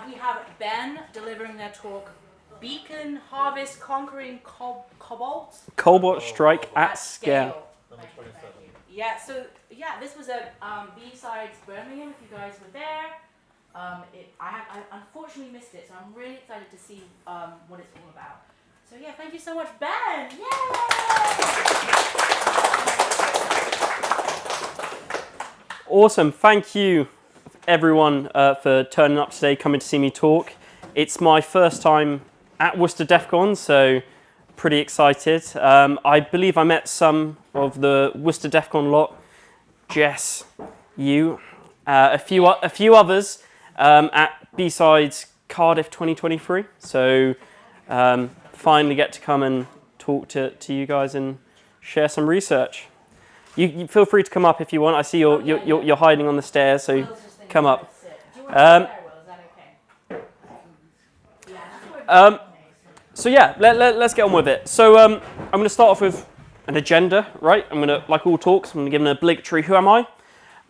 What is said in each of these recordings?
we have Ben delivering their talk, Beacon Harvest Conquering Cobalt Strike at Scale. Yeah, so yeah, this was at B-Sides Birmingham, if you guys were there. I unfortunately missed it, so I'm really excited to see what it's all about. So yeah, thank you so much, Ben! Yay! Awesome, thank you everyone for turning up today, coming to see me talk. It's my first time at Worcester Defcon, so pretty excited. I believe I met some of the Worcester Defcon lot, Jess, you, a few others at B-Sides Cardiff 2023. So finally get to come and talk to you guys and share some research. You feel free to come up if you want. I see you're hiding on the stairs, so come up. So yeah, let's get on with it. So I'm going to start off with an agenda, right? I'm going to, like all talks, I'm going to give an obligatory who am I?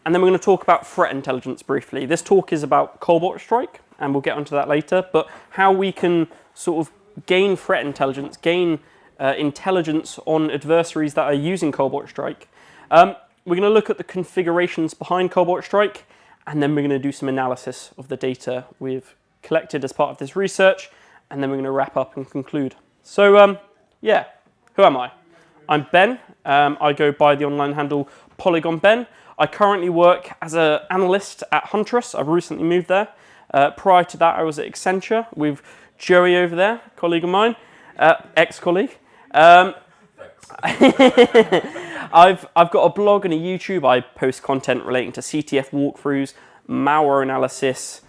And then we're going to talk about threat intelligence briefly. This talk is about Cobalt Strike, and we'll get onto that later, but how we can sort of gain threat intelligence, gain intelligence on adversaries that are using Cobalt Strike. We're going to look at the configurations behind Cobalt Strike, and then we're going to do some analysis of the data we've collected as part of this research, and then we're going to wrap up and conclude. So yeah, who am I? I'm Ben. I go by the online handle Polygon Ben. I currently work as an analyst at Huntress. I've recently moved there. Prior to that, I was at Accenture with Joey over there, colleague of mine, ex-colleague. I've got a blog and a YouTube. I post content relating to CTF walkthroughs, malware analysis,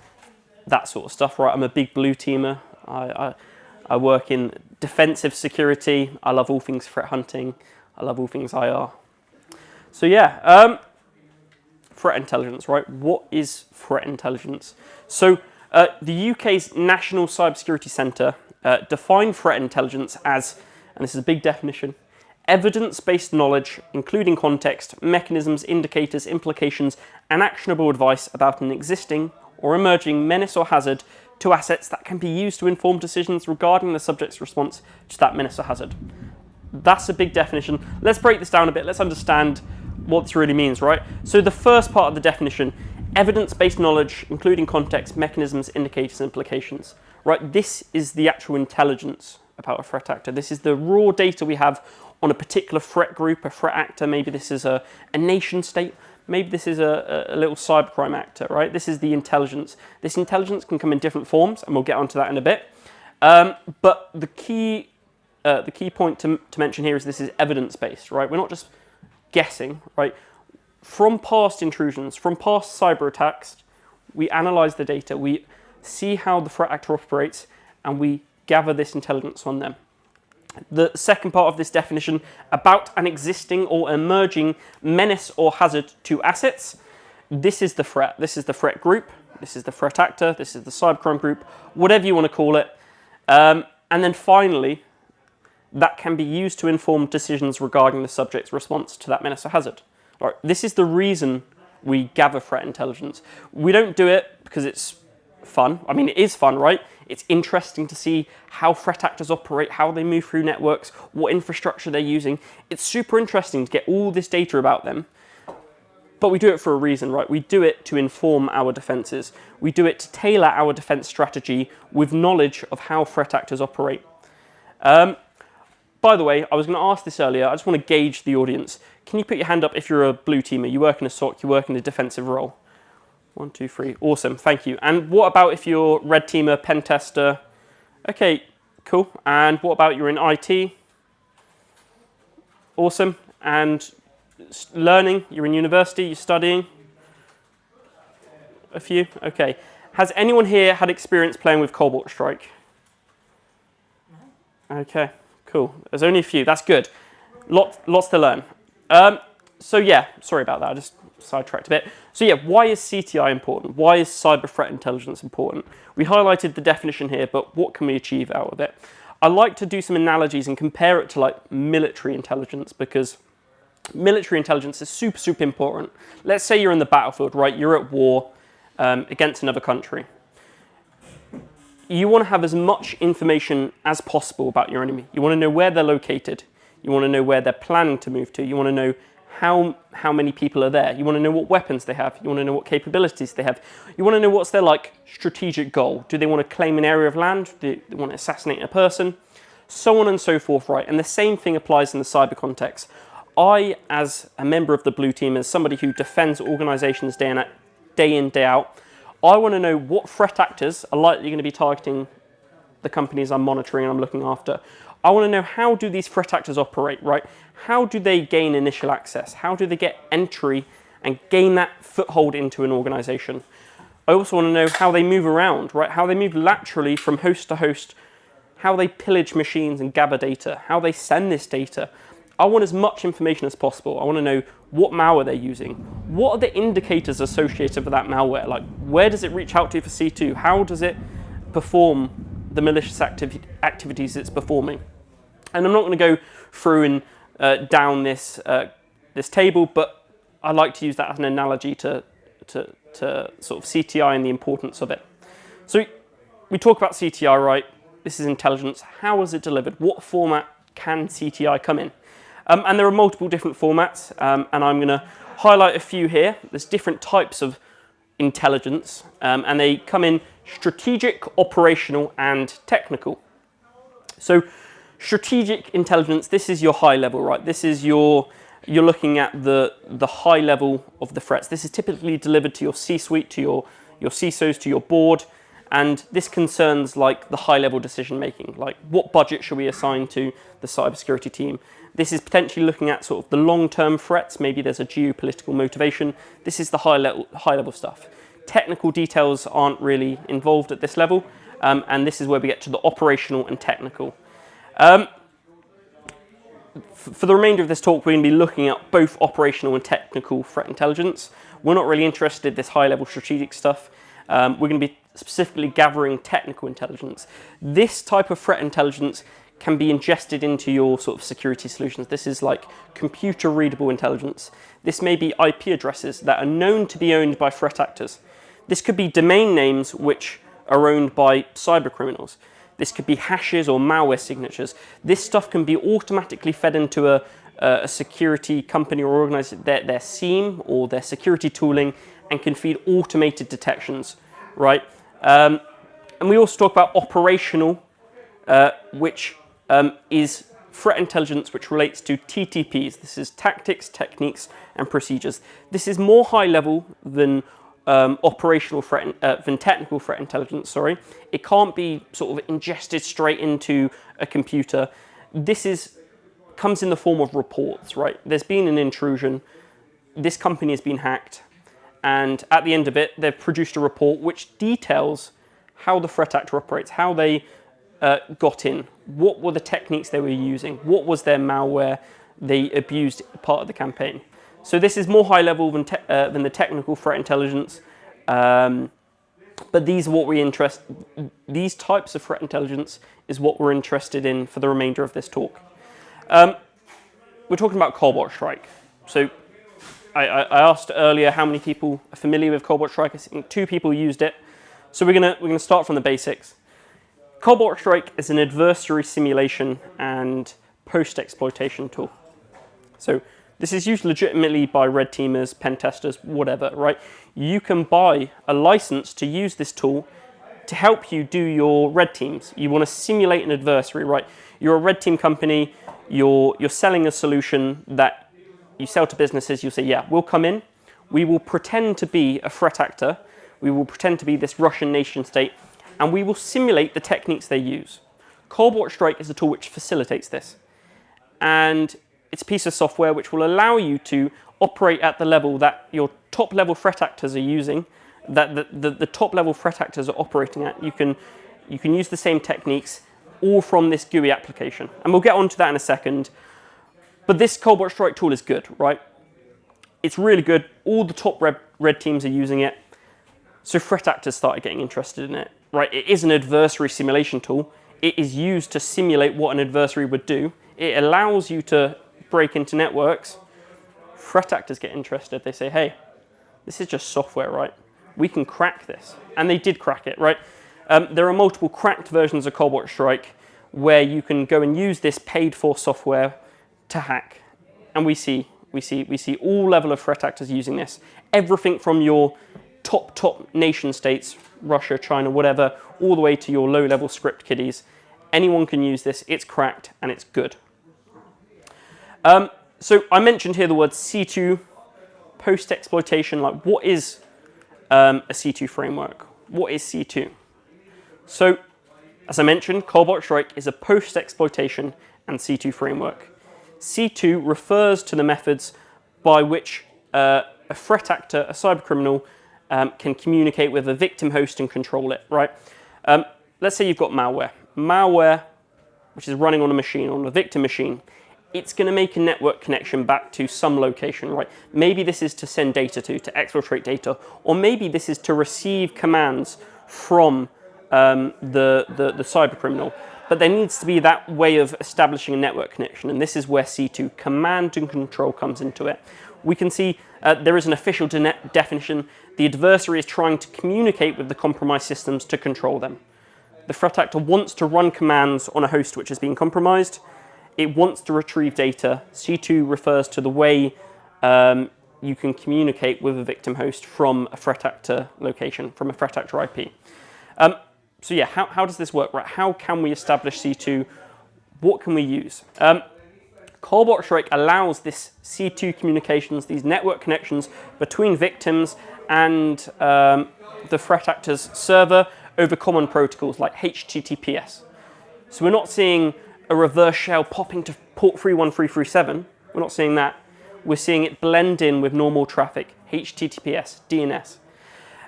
that sort of stuff, right? I'm a big blue teamer. I work in defensive security. I love all things threat hunting. I love all things IR. So yeah, threat intelligence, right? What is threat intelligence? So the UK's National Cybersecurity Centre defined threat intelligence as, and this is a big definition, evidence-based knowledge, including context, mechanisms, indicators, implications, and actionable advice about an existing or emerging menace or hazard to assets that can be used to inform decisions regarding the subject's response to that menace or hazard. That's a big definition. Let's break this down a bit. Let's understand what this really means, right? So the first part of the definition, evidence-based knowledge, including context, mechanisms, indicators, and implications, right? This is the actual intelligence about a threat actor. This is the raw data we have on a particular threat group, a threat actor. Maybe this is a nation state. Maybe this is a little cybercrime actor, right? This is the intelligence. This intelligence can come in different forms, and we'll get onto that in a bit. But the key point to mention here is this is evidence-based, right? We're not just guessing, right? From past intrusions, from past cyber attacks, we analyze the data, we see how the threat actor operates, and we gather this intelligence on them. The second part of this definition, about an existing or emerging menace or hazard to assets. This is the threat. This is the threat group. This is the threat actor. This is the cybercrime group, whatever you want to call it. And then finally, that can be used to inform decisions regarding the subject's response to that menace or hazard. Right. This is the reason we gather threat intelligence. We don't do it because it's fun. I mean, it is fun, right? It's interesting to see how threat actors operate, how they move through networks, what infrastructure they're using. It's super interesting to get all this data about them. But we do it for a reason, right? We do it to inform our defenses. We do it to tailor our defense strategy with knowledge of how threat actors operate. By the way, I was going to ask this earlier. I just want to gauge the audience. Can you put your hand up if you're a blue teamer? You work in a SOC, you work in a defensive role. 1, 2, 3. Awesome, thank you. And what about if you're red teamer, pen tester? Okay, cool. And what about you're in IT? Awesome. And learning, you're in university, you're studying? A few? Okay. Has anyone here had experience playing with Cobalt Strike? Okay, cool. There's only a few. That's good. Lots to learn. So yeah, sorry about that. I just sidetracked a bit. So yeah, why is CTI important? Why is cyber threat intelligence important? We highlighted the definition here, but what can we achieve out of it? I like to do some analogies and compare it to like military intelligence, because military intelligence is super, super important. Let's say you're in the battlefield, right? You're at war against another country. you want to have as much information as possible about your enemy. You want to know where they're located. You want to know where they're planning to move to. You want to know how many people are there. You want to know what weapons they have. You want to know what capabilities they have. You want to know what's their strategic goal. Do they want to claim an area of land? Do they want to assassinate a person? So on and so forth, right? And the same thing applies in the cyber context. I, as a member of the blue team, as somebody who defends organizations day in, day out, I want to know what threat actors are likely going to be targeting the companies I'm monitoring and I'm looking after. I want to know, how do these threat actors operate, right? How do they gain initial access? How do they get entry and gain that foothold into an organization? I also want to know how they move around, right? How they move laterally from host to host, how they pillage machines and gather data, how they send this data. I want as much information as possible. I want to know what malware they're using. What are the indicators associated with that malware? Like, where does it reach out to for C2? How does it perform the malicious activities it's performing? And I'm not going to go through and down this table, but I like to use that as an analogy to sort of CTI and the importance of it. So we talk about CTI, right? This is intelligence. How is it delivered? What format can CTI come in? And there are multiple different formats, and I'm going to highlight a few here. There's different types of intelligence, and they come in strategic, operational, and technical. So strategic intelligence, this is your high level, right? This is you're looking at the high level of the threats. This is typically delivered to your C-suite, to your CISOs, to your board, and this concerns the high level decision making, like what budget should we assign to the cybersecurity team. This is potentially looking at sort of the long-term threats. Maybe there's a geopolitical motivation. This is the high level stuff. Technical details aren't really involved at this level, and this is where we get to the operational and technical. For the remainder of this talk, we're going to be looking at both operational and technical threat intelligence. We're not really interested in this high-level strategic stuff. We're going to be specifically gathering technical intelligence. This type of threat intelligence can be ingested into your sort of security solutions. This is like computer-readable intelligence. This may be IP addresses that are known to be owned by threat actors. This could be domain names which are owned by cyber criminals. This could be hashes or malware signatures. This stuff can be automatically fed into a security company or organization, their SIEM or their security tooling, and can feed automated detections, right? And we also talk about operational, which is threat intelligence which relates to TTPs. This is tactics, techniques, and procedures. This is more high level than operational threat, than technical threat intelligence, sorry. It can't be sort of ingested straight into a computer. This comes in the form of reports, right? There's been an intrusion, this company has been hacked, and at the end of it, they've produced a report which details how the threat actor operates, how they got in, what were the techniques they were using, what was their malware they abused part of the campaign. So this is more high level than the technical threat intelligence, but these are what these types of threat intelligence is what we're interested in for the remainder of this talk. We're talking about Cobalt Strike. So I asked earlier how many people are familiar with Cobalt Strike. I think 2 people used it. So we're gonna start from the basics. Cobalt Strike is an adversary simulation and post-exploitation tool. So this is used legitimately by red teamers, pen testers, whatever, right? You can buy a license to use this tool to help you do your red teams. You want to simulate an adversary, right? You're a red team company, you're selling a solution that you sell to businesses, you'll say, yeah, we'll come in, we will pretend to be a threat actor, we will pretend to be this Russian nation state, and we will simulate the techniques they use. Cobalt Strike is a tool which facilitates this. And it's a piece of software which will allow you to operate at the level that your top level threat actors are using, that the top level threat actors are operating at. You can use the same techniques all from this GUI application. And we'll get onto that in a second. But this Cobalt Strike tool is good, right? It's really good. All the top red teams are using it. So threat actors started getting interested in it, right? It is an adversary simulation tool. It is used to simulate what an adversary would do. It allows you to break into networks. Threat actors get interested. They say, hey, this is just software, right? We can crack this. And they did crack it, right? There are multiple cracked versions of Cobalt Strike where you can go and use this paid-for software to hack, and we see all level of threat actors using this. Everything from your top nation states, Russia, China, whatever, all the way to your low-level script kiddies. Anyone can use this. It's cracked and it's good. So I mentioned here the word C2, post-exploitation. Like, what is a C2 framework? What is C2? So, as I mentioned, Cobalt Strike is a post-exploitation and C2 framework. C2 refers to the methods by which a threat actor, a cybercriminal, can communicate with a victim host and control it, right? Let's say you've got malware. Malware, which is running on a machine, on a victim machine, it's going to make a network connection back to some location, right? Maybe this is to send data to exfiltrate data, or maybe this is to receive commands from the cybercriminal. But there needs to be that way of establishing a network connection, and this is where C2, command and control, comes into it. We can see there is an official definition. The adversary is trying to communicate with the compromised systems to control them. The threat actor wants to run commands on a host which has been compromised. It wants to retrieve data. C2 refers to the way you can communicate with a victim host from a threat actor location, from a threat actor IP. So yeah, how does this work, right? How can we establish C2? What can we use? Cobalt Strike allows this C2 communications, these network connections between victims and the threat actor's server over common protocols like HTTPS. So we're not seeing a reverse shell popping to port 31337. We're not seeing that. We're seeing it blend in with normal traffic, HTTPS, DNS.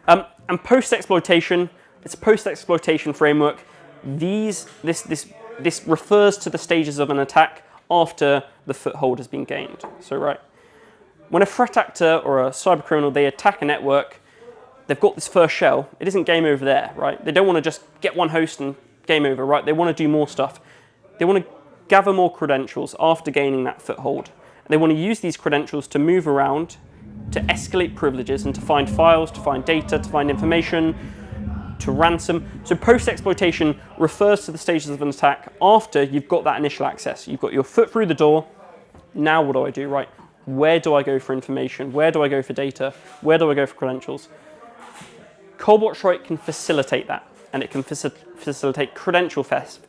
And post-exploitation, it's a post-exploitation framework. This refers to the stages of an attack after the foothold has been gained. So, right, when a threat actor or a cybercriminal, they attack a network, they've got this first shell. It isn't game over there, right? They don't want to just get one host and game over, right? They want to do more stuff. They want to gather more credentials after gaining that foothold. They want to use these credentials to move around, to escalate privileges, and to find files, to find data, to find information, to ransom. So post-exploitation refers to the stages of an attack after you've got that initial access. You've got your foot through the door. Now what do I do, right? Where do I go for information? Where do I go for data? Where do I go for credentials? Cobalt Strike can facilitate that, and it can facilitate credential theft,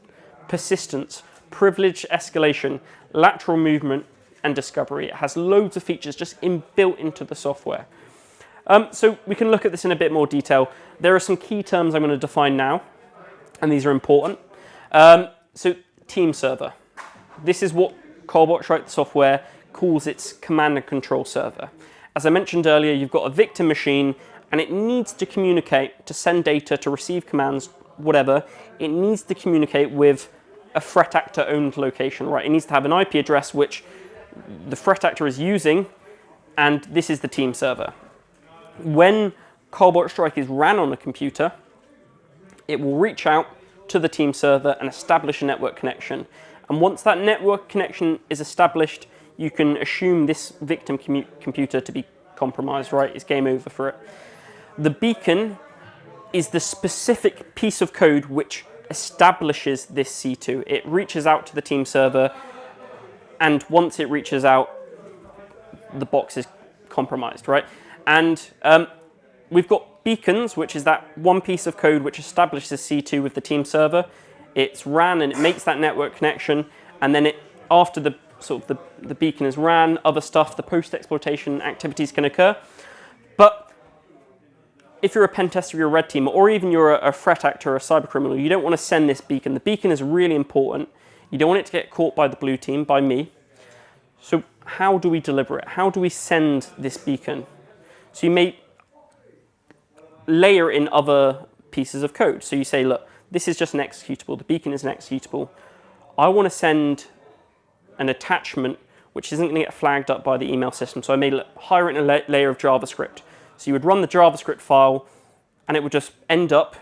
persistence, privilege escalation, lateral movement, and discovery. It has loads of features just inbuilt into the software. So we can look at this in a bit more detail. There are some key terms I'm going to define now, and these are important. So team server. This is what Cobalt Strike software calls its command and control server. As I mentioned earlier, you've got a victim machine, and it needs to communicate, to send data, to receive commands, whatever. It needs to communicate with a threat actor owned location, right? It needs to have an IP address which the threat actor is using, and this is the team server. When Cobalt Strike is ran on a computer, it will reach out to the team server and establish a network connection. And once that network connection is established, you can assume this victim computer to be compromised, right? It's game over for it. The beacon is the specific piece of code which establishes this C2. It reaches out to the team server, and once it reaches out, the box is compromised, right? And we've got beacons, which is that one piece of code which establishes C2 with the team server. It's ran and it makes that network connection, and then after the beacon is ran, other stuff, the post-exploitation activities can occur. But if you're a pen tester, you're a red teamer, or even you're a threat actor or a cybercriminal, you don't want to send this beacon. The beacon is really important. You don't want it to get caught by the blue team, by me. So how do we deliver it? How do we send this beacon? So you may layer in other pieces of code. So you say, look, this is just an executable. The beacon is an executable. I want to send an attachment which isn't going to get flagged up by the email system. So I may hire it in a layer of JavaScript. So you would run the JavaScript file, and it would just end up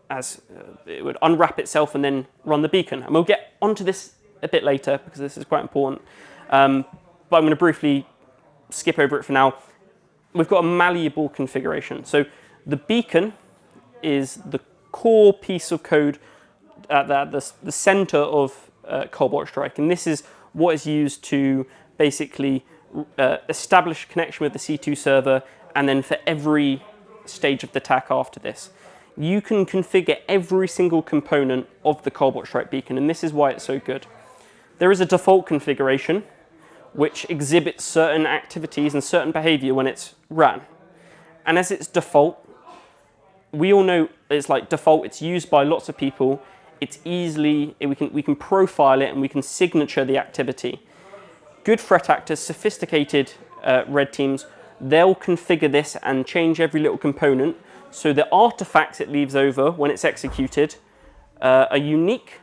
as it would unwrap itself and then run the beacon. And we'll get onto this a bit later because this is quite important. But I'm going to briefly skip over it for now. We've got a malleable configuration. So the beacon is the core piece of code at the center of Cobalt Strike, and this is what is used to basically establish a connection with the C2 server, and then for every stage of the attack after this. You can configure every single component of the Cobalt Strike beacon, and this is why it's so good. There is a default configuration which exhibits certain activities and certain behavior when it's ran. And as it's default, we all know it's like default, it's used by lots of people. It's easily, we can profile it and we can signature the activity. Good threat actors, sophisticated red teams, they'll configure this and change every little component so the artifacts it leaves over when it's executed are unique,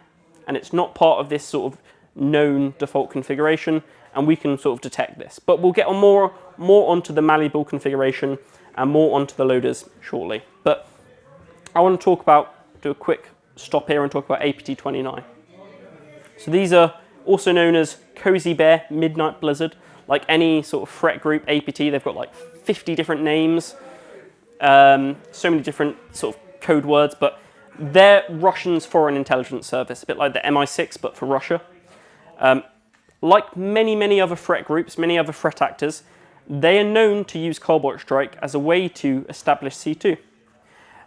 and it's not part of this sort of known default configuration, and we can sort of detect this. But we'll get on more onto the malleable configuration and more onto the loaders shortly. But I want to do a quick stop here and talk about APT29. So these are also known as Cozy Bear, Midnight Blizzard. Like any sort of threat group, APT, they've got like 50 different names, so many different sort of code words, but they're Russia's foreign intelligence service, a bit like the MI6, but for Russia. Like many other threat groups, many other threat actors, they are known to use Cobalt Strike as a way to establish C2.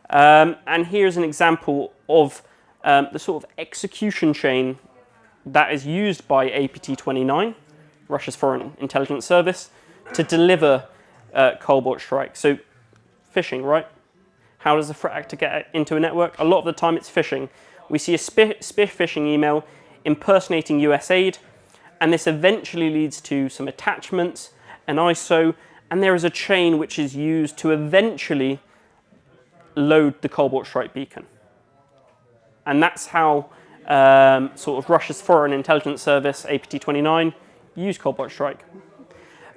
And here's an example of the sort of execution chain that is used by APT29, Russia's foreign intelligence service, to deliver Cobalt Strike. So phishing, right? How does a threat actor get into a network? A lot of the time it's phishing. We see a spear phishing email impersonating US aid, and this eventually leads to some attachments, an ISO, and there is a chain which is used to eventually load the Cobalt Strike beacon. And that's how sort of Russia's foreign intelligence service, APT29, use Cobalt Strike.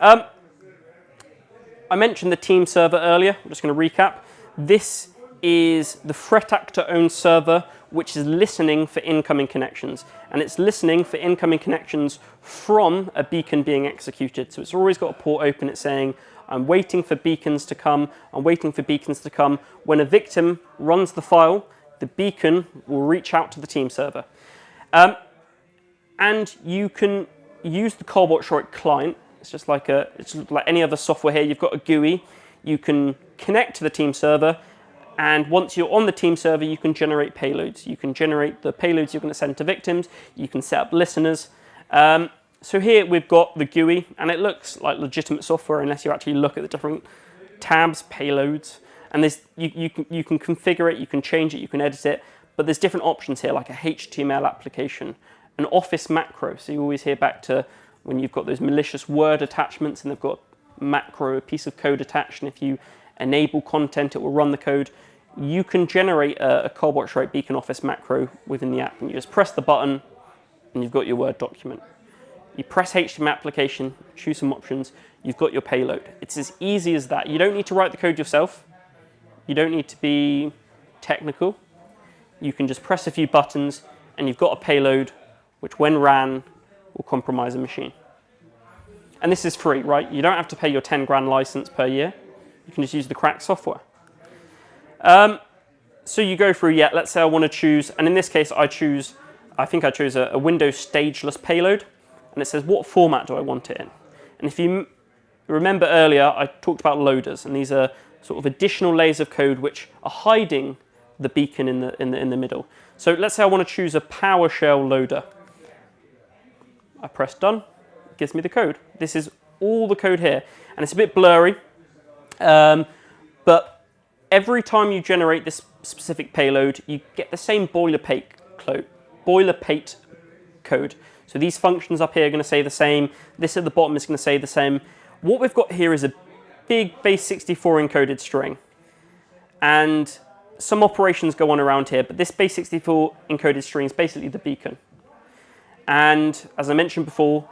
I mentioned the team server earlier. I'm just going to recap. This is the threat actor-owned server which is listening for incoming connections. And it's listening for incoming connections from a beacon being executed. So it's always got a port open. It's saying, I'm waiting for beacons to come. I'm waiting for beacons to come. When a victim runs the file, the beacon will reach out to the team server. And you can use the Cobalt Strike client. It's just like any other software here. You've got a GUI. You can connect to the team server. And once you're on the team server, you can generate payloads. You can generate the payloads you're going to send to victims. You can set up listeners. So here we've got the GUI, and it looks like legitimate software unless you actually look at the different tabs, payloads. And you can configure it, you can change it, you can edit it. But there's different options here, like a HTML application, an Office macro. So you always hear back to when you've got those malicious Word attachments and they've got macro, a piece of code attached, and if you enable content, it will run the code. You can generate a Cobalt Strike beacon Office macro within the app, and you just press the button and you've got your Word document. You press HTML application, choose some options, you've got your payload. It's as easy as that. You don't need to write the code yourself. You don't need to be technical. You can just press a few buttons and you've got a payload which when ran will compromise a machine. And this is free, right? You don't have to pay your 10 grand license per year. You can just use the cracked software. So you go through, let's say I want to choose, and in this case I chose a Windows stageless payload, and it says what format do I want it in. And if you remember earlier, I talked about loaders, and these are sort of additional layers of code which are hiding the beacon in the middle. So let's say I want to choose a PowerShell loader. I press done, it gives me the code. This is all the code here, and it's a bit blurry, but every time you generate this specific payload, you get the same boilerplate code. So these functions up here are going to say the same. This at the bottom is going to say the same. What we've got here is a big base64 encoded string. And some operations go on around here, but this base64 encoded string is basically the beacon. And as I mentioned before,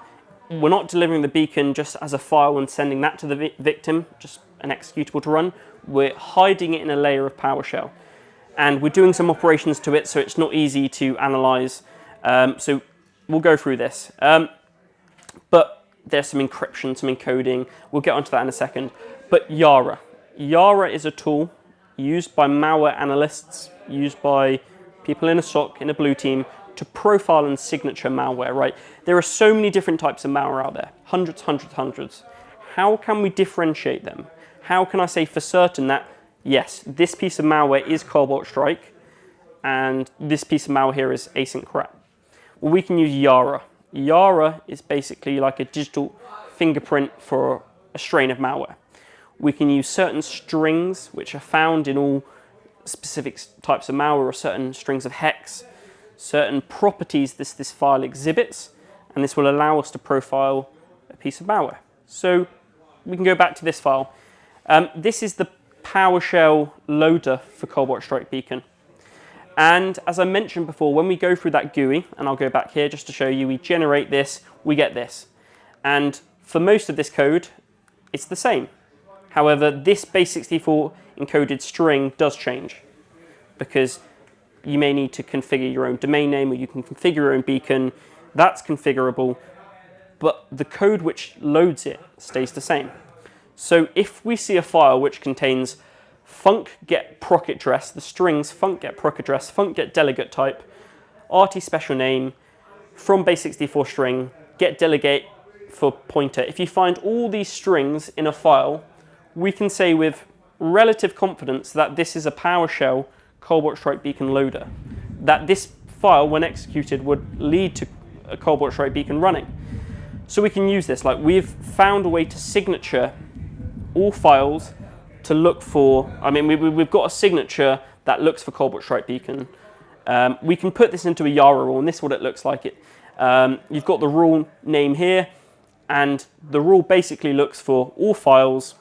we're not delivering the beacon just as a file and sending that to the victim, just an executable to run. We're hiding it in a layer of PowerShell. And we're doing some operations to it, so it's not easy to analyze. So we'll go through this. But there's some encryption, some encoding. We'll get onto that in a second. But Yara. Yara is a tool used by malware analysts, used by people in a SOC, in a blue team, to profile and signature malware, right? There are so many different types of malware out there, hundreds, hundreds, hundreds. How can we differentiate them? How can I say for certain that, yes, this piece of malware is Cobalt Strike, and this piece of malware here is async crap? Well, we can use Yara. Yara is basically like a digital fingerprint for a strain of malware. We can use certain strings which are found in all specific types of malware, or certain strings of hex, certain properties this file exhibits, and this will allow us to profile a piece of malware. So we can go back to this file. This is the PowerShell loader for Cobalt Strike Beacon. And as I mentioned before, when we go through that GUI, and I'll go back here just to show you, we generate this, we get this. And for most of this code, it's the same. However, this base64 encoded string does change, because you may need to configure your own domain name, or you can configure your own beacon. That's configurable, but the code which loads it stays the same. So if we see a file which contains func get proc address, the strings func get proc address, func get delegate type, RT special name, from base64 string, get delegate for pointer. If you find all these strings in a file, we can say with relative confidence that this is a PowerShell Cobalt Strike Beacon loader, that this file, when executed, would lead to a Cobalt Strike Beacon running. So we can use this, like we've found a way to signature all files to look for, I mean, we've got a signature that looks for Cobalt Strike Beacon. We can put this into a Yara rule, and this is what it looks like. You've got the rule name here, and the rule basically looks for all files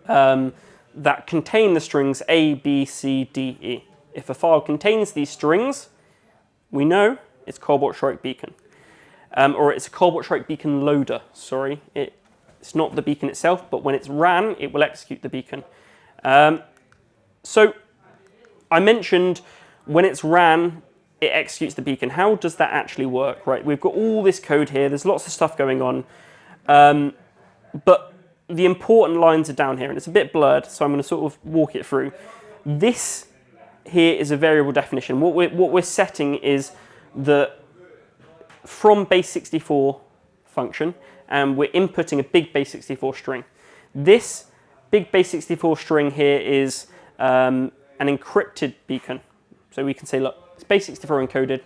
that contain the strings A, B, C, D, E. If a file contains these strings, we know it's Cobalt Strike Beacon. Or it's a Cobalt Strike Beacon loader, sorry. It's not the beacon itself, but when it's ran, it will execute the beacon. So I mentioned when it's ran, it executes the beacon. How does that actually work, right? We've got all this code here. There's lots of stuff going on. But the important lines are down here, and it's a bit blurred, so I'm going to sort of walk it through. This here is a variable definition. What we're setting is the from base64 function, and we're inputting a big base64 string. This big base64 string here is an encrypted beacon. So we can say, look, it's base64 encoded.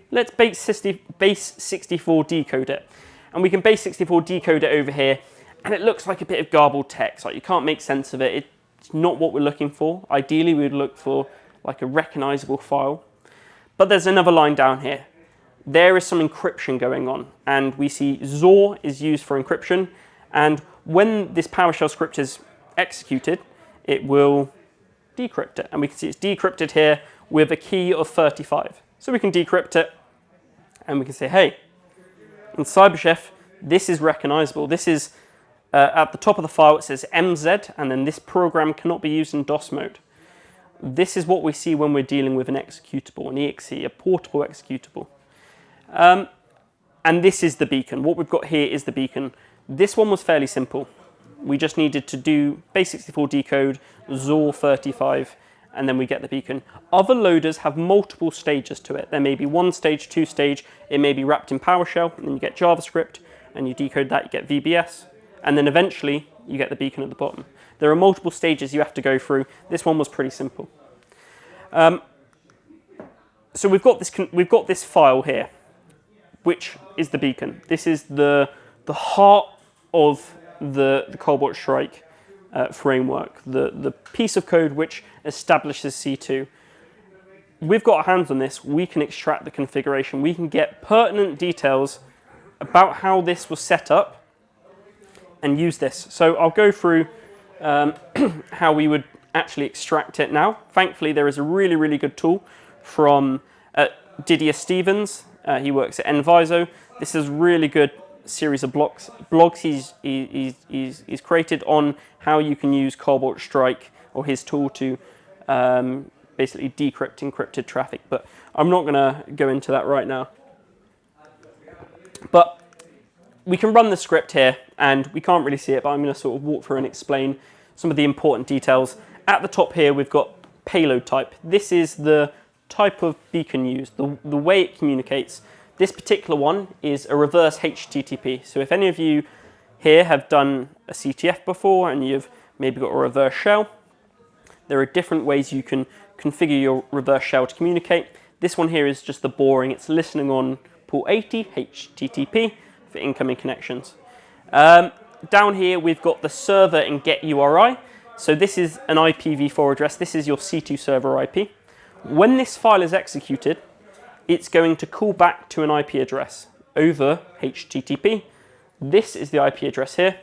Let's base64 decode it. And we can base64 decode it over here, and it looks like a bit of garbled text. Like you can't make sense of it. It's not what we're looking for. Ideally, we would look for like a recognizable file. But there's another line down here. There is some encryption going on, and we see XOR is used for encryption, and when this PowerShell script is executed, it will decrypt it, and we can see it's decrypted here with a key of 35. So we can decrypt it, and we can say, hey, in CyberChef, this is recognizable. This is at the top of the file, it says MZ, and then this program cannot be used in DOS mode. This is what we see when we're dealing with an executable, an exe, a portable executable. And this is the beacon. What we've got here is the beacon. This one was fairly simple. We just needed to do base64 decode, XOR 35, and then we get the beacon. Other loaders have multiple stages to it. There may be one stage, two stage, it may be wrapped in PowerShell, and then you get JavaScript, and you decode that, you get VBS, and then eventually you get the beacon at the bottom. There are multiple stages you have to go through. This one was pretty simple. So we've got this file here, which is the beacon. This is the heart of the Cobalt Strike framework, the piece of code which establishes C2. We've got our hands on this. We can extract the configuration. We can get pertinent details about how this was set up and use this. So I'll go through how we would actually extract it now. Thankfully, there is a really, really good tool from Didier Stevens. He works at Enviso. This is a really good series of blogs he's created on how you can use Cobalt Strike, or his tool, to basically decrypt encrypted traffic. But I'm not going to go into that right now. But we can run the script here, and we can't really see it, but I'm going to sort of walk through and explain some of the important details. At the top here, we've got payload type. This is the type of beacon used, the way it communicates. This particular one is a reverse HTTP. So if any of you here have done a CTF before and you've maybe got a reverse shell, there are different ways you can configure your reverse shell to communicate. This one here is just the boring. It's listening on port 80, HTTP, for incoming connections. Down here, we've got the server and get URI. So this is an IPv4 address. This is your C2 server IP. When this file is executed, it's going to call back to an IP address over HTTP. This is the IP address here.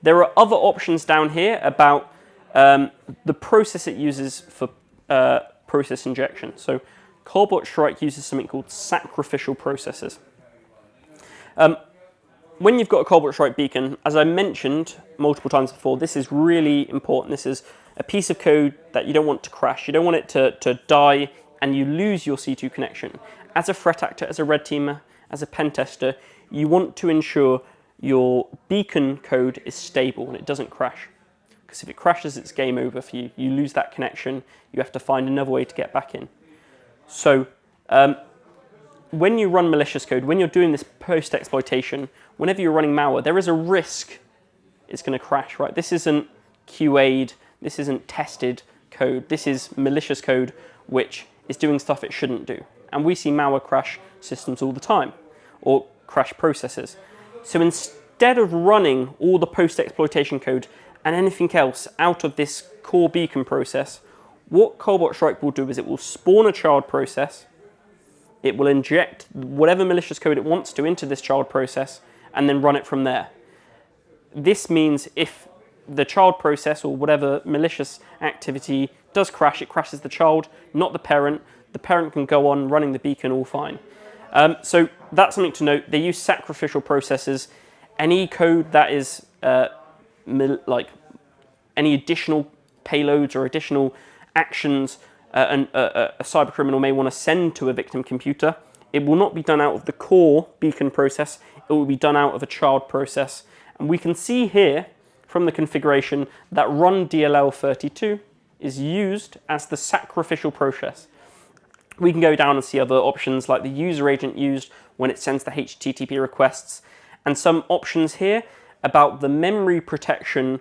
There are other options down here about the process it uses for process injection. So Cobalt Strike uses something called sacrificial processes. When you've got a Cobalt Strike beacon, as I mentioned multiple times before, this is really important. This is a piece of code that you don't want to crash. You don't want it to die and you lose your C2 connection. As a threat actor, as a red teamer, as a pen tester, you want to ensure your beacon code is stable and it doesn't crash. Because if it crashes, it's game over for you. You lose that connection. You have to find another way to get back in. So when you run malicious code, when you're doing this post-exploitation, whenever you're running malware, there is a risk it's going to crash, right? This isn't QA'd, this isn't tested code. This is malicious code which is doing stuff it shouldn't do. And we see malware crash systems all the time, or crash processes. So instead of running all the post-exploitation code and anything else out of this core beacon process, what Cobalt Strike will do is it will spawn a child process, it will inject whatever malicious code it wants to into this child process, and then run it from there. This means if the child process or whatever malicious activity does crash, it crashes the child, not the parent. The parent can go on running the beacon all fine. So that's something to note. They use sacrificial processes. Any code that is like any additional payloads or additional actions a cyber criminal may want to send to a victim computer, it will not be done out of the core beacon process, it will be done out of a child process. And we can see here from the configuration that run DLL32 is used as the sacrificial process. We can go down and see other options like the user agent used when it sends the HTTP requests, and some options here about the memory protection,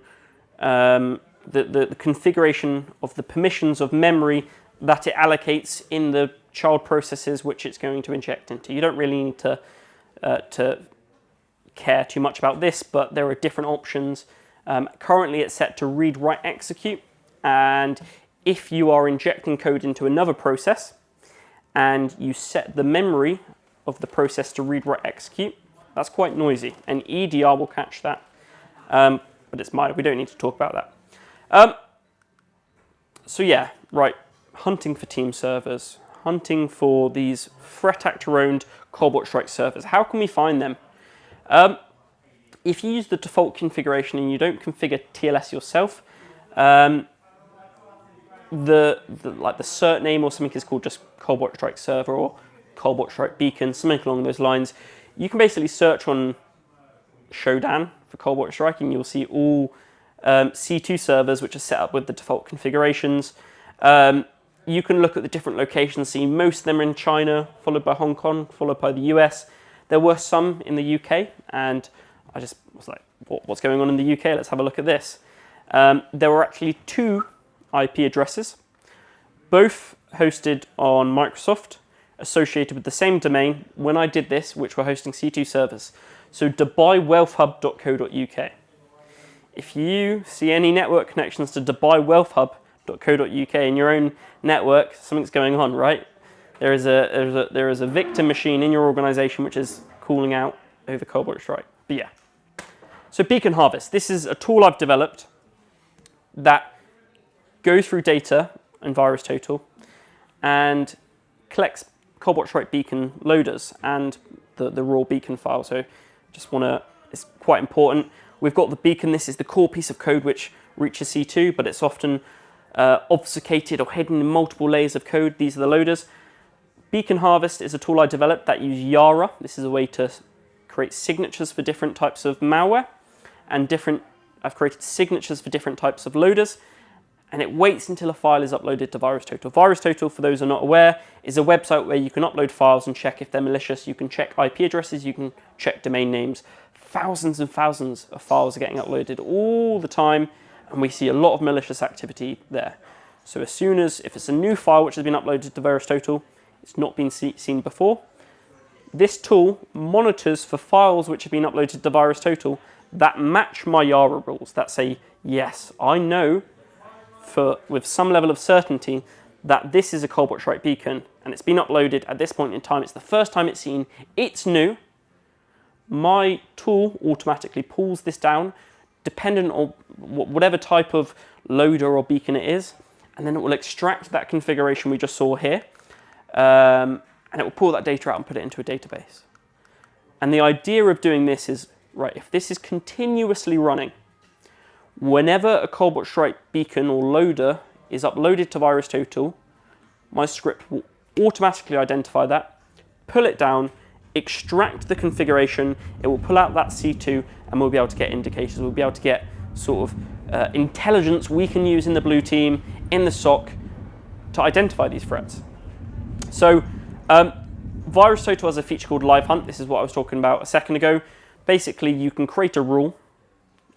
the configuration of the permissions of memory that it allocates in the child processes which it's going to inject into. You don't really need to care too much about this, but there are different options. Currently it's set to read, write, execute, and if you are injecting code into another process and you set the memory of the process to read, write, execute, that's quite noisy, and EDR will catch that, but it's minor, we don't need to talk about that. So yeah, right, hunting for team servers, hunting for these threat actor-owned Cobalt Strike servers. How can we find them? If you use the default configuration and you don't configure TLS yourself, the cert name or something is called just Cobalt Strike server or Cobalt Strike beacon, something along those lines. You can basically search on Shodan for Cobalt Strike and you'll see all C2 servers which are set up with the default configurations. You can look at the different locations, see most of them are in China, followed by Hong Kong, followed by the US. There were some in the UK, and I just was like, what's going on in the UK? Let's have a look at this. There were actually 2 IP addresses, both hosted on Microsoft, associated with the same domain when I did this, which were hosting C2 servers. So DubaiWealthHub.co.uk. If you see any network connections to DubaiWealthHub.co.uk in your own network, something's going on, right? There is a victim machine in your organization which is calling out over Cobalt Strike. But yeah. So Beacon Harvest. This is a tool I've developed that goes through data and VirusTotal and collects Cobalt Strike beacon loaders and the raw beacon file. So just want to, it's quite important. We've got the beacon. This is the core piece of code which reaches C2, but it's often obfuscated or hidden in multiple layers of code. These are the loaders. Beacon Harvest is a tool I developed that uses Yara. This is a way to create signatures for different types of malware, and I've created signatures for different types of loaders. and it waits until a file is uploaded to VirusTotal. VirusTotal, for those who are not aware, is a website where you can upload files and check if they're malicious. You can check IP addresses, you can check domain names. Thousands and thousands of files are getting uploaded all the time, and we see a lot of malicious activity there. So as soon as, if it's a new file which has been uploaded to VirusTotal, it's not been seen before, this tool monitors for files which have been uploaded to VirusTotal that match my Yara rules, that say, yes, I know with some level of certainty that this is a Cobalt Strike beacon and it's been uploaded at this point in time. It's the first time it's seen, it's new. My tool automatically pulls this down dependent on whatever type of loader or beacon it is, and then it will extract that configuration we just saw here, and it will pull that data out and put it into a database. And the idea of doing this is, right, if this is continuously running, whenever a Cobalt Strike beacon or loader is uploaded to VirusTotal, my script will automatically identify that, pull it down, extract the configuration, it will pull out that C2, and we'll be able to get indicators. We'll be able to get sort of intelligence we can use in the blue team, in the SOC, to identify these threats. So VirusTotal has a feature called Live Hunt. This is what I was talking about a second ago. Basically, you can create a rule,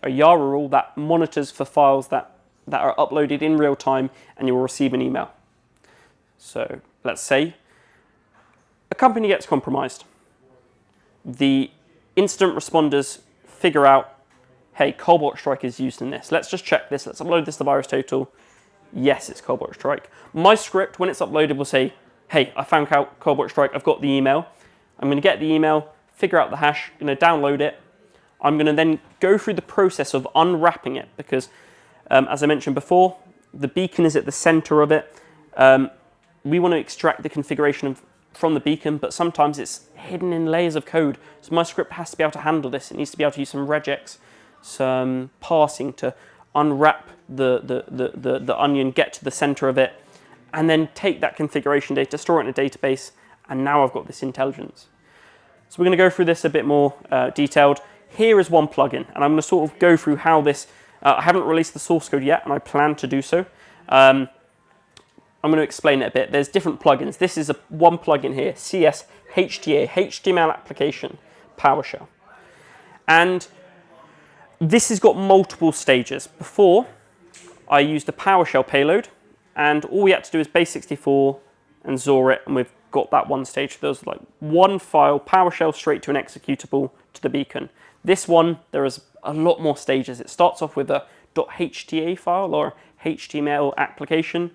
a Yara rule that monitors for files that are uploaded in real time, and you will receive an email. So let's say a company gets compromised. The incident responders figure out, hey, Cobalt Strike is used in this. Let's just check this. Let's upload this to VirusTotal. Yes, it's Cobalt Strike. My script, when it's uploaded, will say, hey, I found out Cobalt Strike. I've got the email. I'm going to get the email, figure out the hash, I'm going to download it. I'm going to then go through the process of unwrapping it because, as I mentioned before, the beacon is at the center of it. We want to extract the configuration from the beacon, but sometimes it's hidden in layers of code. So my script has to be able to handle this. It needs to be able to use some regex, some parsing to unwrap the onion, get to the center of it, and then take that configuration data, store it in a database, and now I've got this intelligence. So we're going to go through this a bit more detailed. Here is one plugin, and I'm going to sort of go through how this, I haven't released the source code yet, and I plan to do so. I'm going to explain it a bit. There's different plugins. This is one plugin here, CS HTA, HTML application, PowerShell. And this has got multiple stages. Before, I used a PowerShell payload, and all we had to do is base64 and XOR it, and we've got that one stage. There was like one file, PowerShell straight to an executable to the beacon. This one, there is a lot more stages. It starts off with a .hta file or HTML application,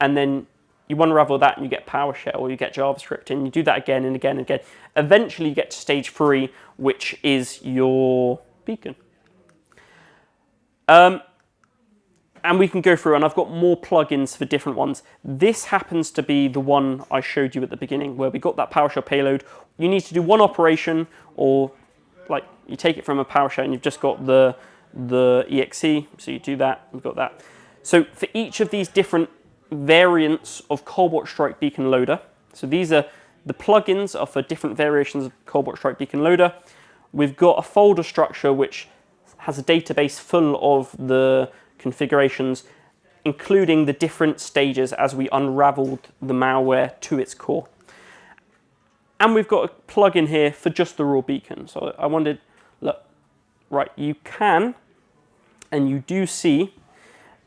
and then you unravel that and you get PowerShell or you get JavaScript, and you do that again and again and again. Eventually you get to stage 3, which is your beacon. And we can go through, and I've got more plugins for different ones. This happens to be the one I showed you at the beginning, where we got that PowerShell payload. You need to do one operation, or like you take it from a PowerShell and you've just got the exe, so you do that, you've got that. So for each of these different variants of Cobalt Strike Beacon Loader, so these are the plugins are for different variations of Cobalt Strike Beacon Loader. We've got a folder structure which has a database full of the configurations, including the different stages as we unraveled the malware to its core. And we've got a plugin here for just the raw beacon. So I wanted, look, right, you can, and you do see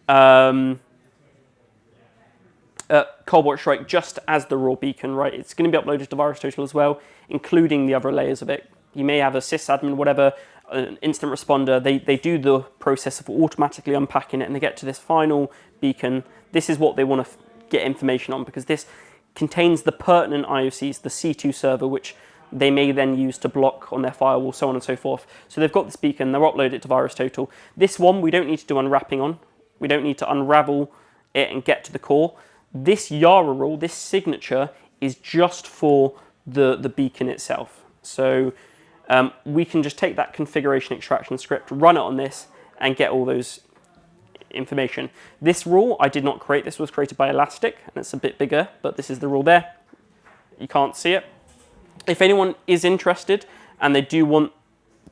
Cobalt Strike just as the raw beacon, right? It's going to be uploaded to VirusTotal as well, including the other layers of it. You may have a sysadmin, whatever, an instant responder. They do the process of automatically unpacking it, and they get to this final beacon. This is what they want to get information on, because this contains the pertinent IOCs, the C2 server, which they may then use to block on their firewall, so on and so forth. So they've got this beacon, they'll upload it to VirusTotal. This one we don't need to do unwrapping on. We don't need to unravel it and get to the core. This Yara rule, this signature, is just for the beacon itself. So we can just take that configuration extraction script, run it on this, and get all those information. This rule I did not create. This was created by Elastic, and it's a bit bigger, but this is the rule there. You can't see it. If anyone is interested and they do want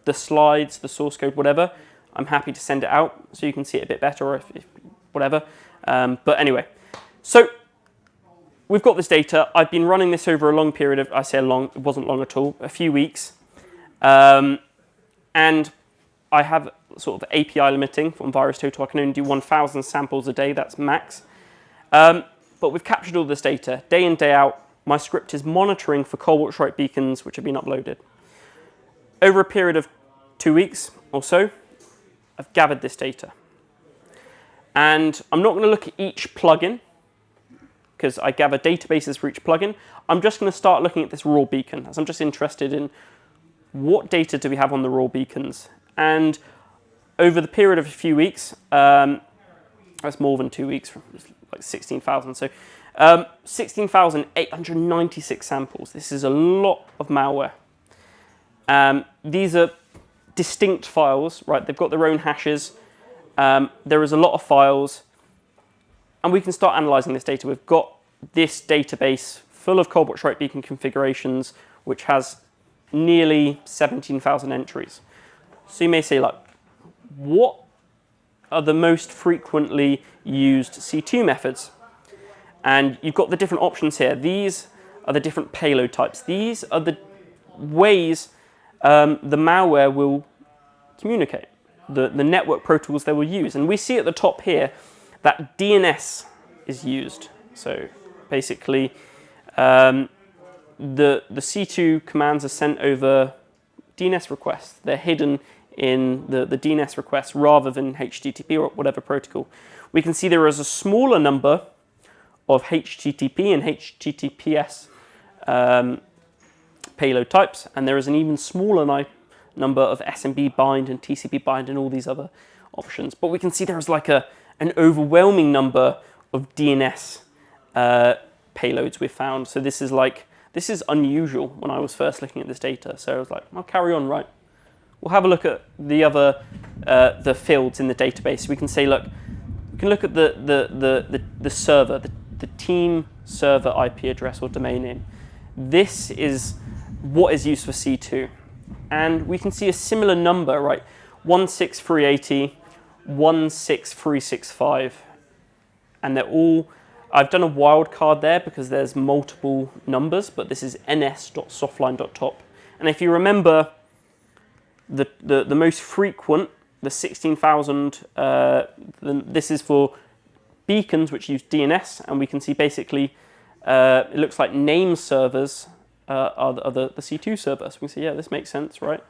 the slides, the source code, whatever, I'm happy to send it out so you can see it a bit better, or if whatever. But anyway, so we've got this data. I've been running this over a long period of, I say long, it wasn't long at all, a few weeks. And I have sort of API limiting from VirusTotal. I can only do 1,000 samples a day, that's max. But we've captured all this data. Day in, day out, my script is monitoring for Cobalt Strike beacons which have been uploaded. Over a period of 2 weeks or so, I've gathered this data. And I'm not going to look at each plugin, because I gather databases for each plugin. I'm just going to start looking at this raw beacon, as I'm just interested in what data do we have on the raw beacons. And over the period of a few weeks, that's more than 2 weeks, like 16,000. So 16,896 samples. This is a lot of malware. These are distinct files, right? They've got their own hashes. There is a lot of files. And we can start analyzing this data. We've got this database full of Cobalt Strike beacon configurations, which has nearly 17,000 entries. So you may say, like, what are the most frequently used C2 methods? And you've got the different options here. These are the different payload types. These are the ways the malware will communicate, the network protocols they will use. And we see at the top here that DNS is used. So basically, the C2 commands are sent over DNS requests. They're hidden in the DNS requests rather than HTTP or whatever protocol. We can see there is a smaller number of HTTP and HTTPS payload types, and there is an even smaller number of SMB bind and TCP bind and all these other options. But we can see there is like an overwhelming number of DNS payloads we've found. So this is unusual when I was first looking at this data. So I was like, I'll carry on, right? We'll have a look at the other the fields in the database. We can say, look, we can look at the server, the team server IP address or domain name. This is what is used for C2. And we can see a similar number, right? 16380, 16365. And they're all, I've done a wildcard there because there's multiple numbers, but this is ns.softline.top. And if you remember, the most frequent, the 16,000, this is for beacons which use DNS, and we can see basically it looks like name servers are the C2 server. So we can see, yeah, this makes sense, right?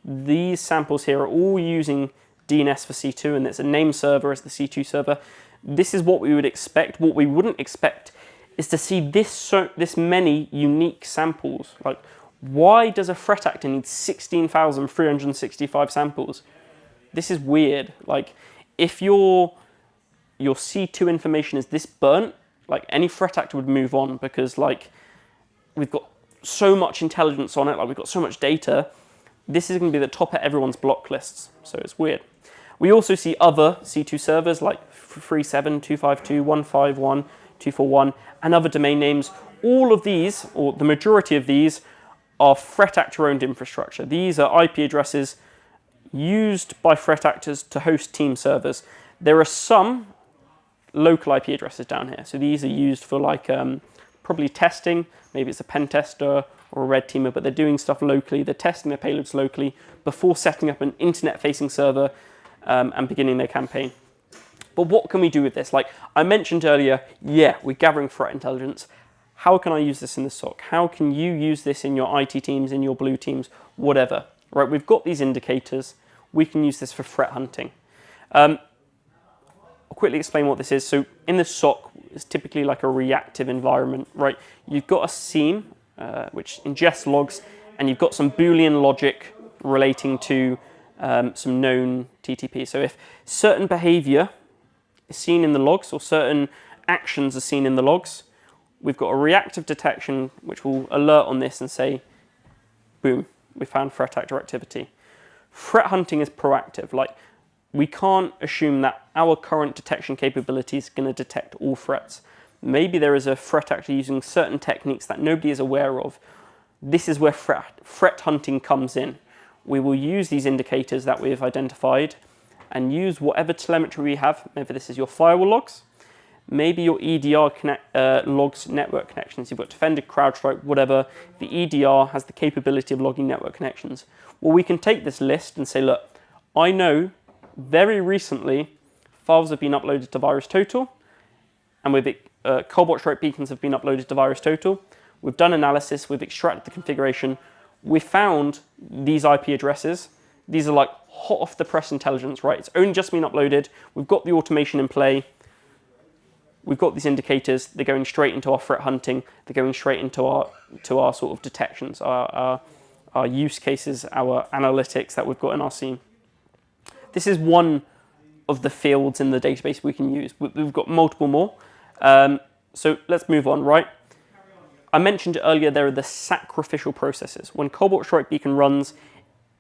These samples here are all using DNS for C2, and it's a name server as the C2 server. This is what we would expect. What we wouldn't expect is to see this many unique samples. Like, why does a threat actor need 16,365 samples? This is weird. Like, if your C2 information is this burnt, like, any threat actor would move on, because, like, we've got so much intelligence on it, like, we've got so much data. This is going to be the top of everyone's block lists, so it's weird. We also see other C2 servers like 37, 252, 151, 241, and other domain names. All of these, or the majority of these, are threat actor-owned infrastructure. These are IP addresses used by threat actors to host team servers. There are some local IP addresses down here. So these are used for, like, probably testing. Maybe it's a pen tester or a red teamer, but they're doing stuff locally. They're testing their payloads locally before setting up an internet-facing server and beginning their campaign. But what can we do with this? Like I mentioned earlier, yeah, we're gathering threat intelligence. How can I use this in the SOC? How can you use this in your IT teams, in your blue teams, whatever? Right, we've got these indicators. We can use this for threat hunting. I'll quickly explain what this is. So in the SOC, it's typically like a reactive environment, right? You've got a SIEM, which ingests logs, and you've got some Boolean logic relating to some known TTP. So if certain behavior is seen in the logs or certain actions are seen in the logs, we've got a reactive detection which will alert on this and say, boom, we found threat actor activity. Threat hunting is proactive. Like, we can't assume that our current detection capability is going to detect all threats. Maybe there is a threat actor using certain techniques that nobody is aware of. This is where threat hunting comes in. We will use these indicators that we've identified and use whatever telemetry we have. Maybe this is your firewall logs, maybe your EDR logs network connections. You've got Defender, CrowdStrike, whatever. The EDR has the capability of logging network connections. Well, we can take this list and say, look, I know very recently files have been uploaded to VirusTotal, and with it, Cobalt Strike beacons have been uploaded to VirusTotal. We've done analysis, we've extracted the configuration, we found these IP addresses. These are like hot off the press intelligence, right? It's only just been uploaded. We've got the automation in play. We've got these indicators. They're going straight into our threat hunting. They're going straight into our sort of detections, our use cases, our analytics that we've got in our scene. This is one of the fields in the database we can use. We've got multiple more. So let's move on, right? I mentioned earlier there are the sacrificial processes. When Cobalt Strike beacon runs,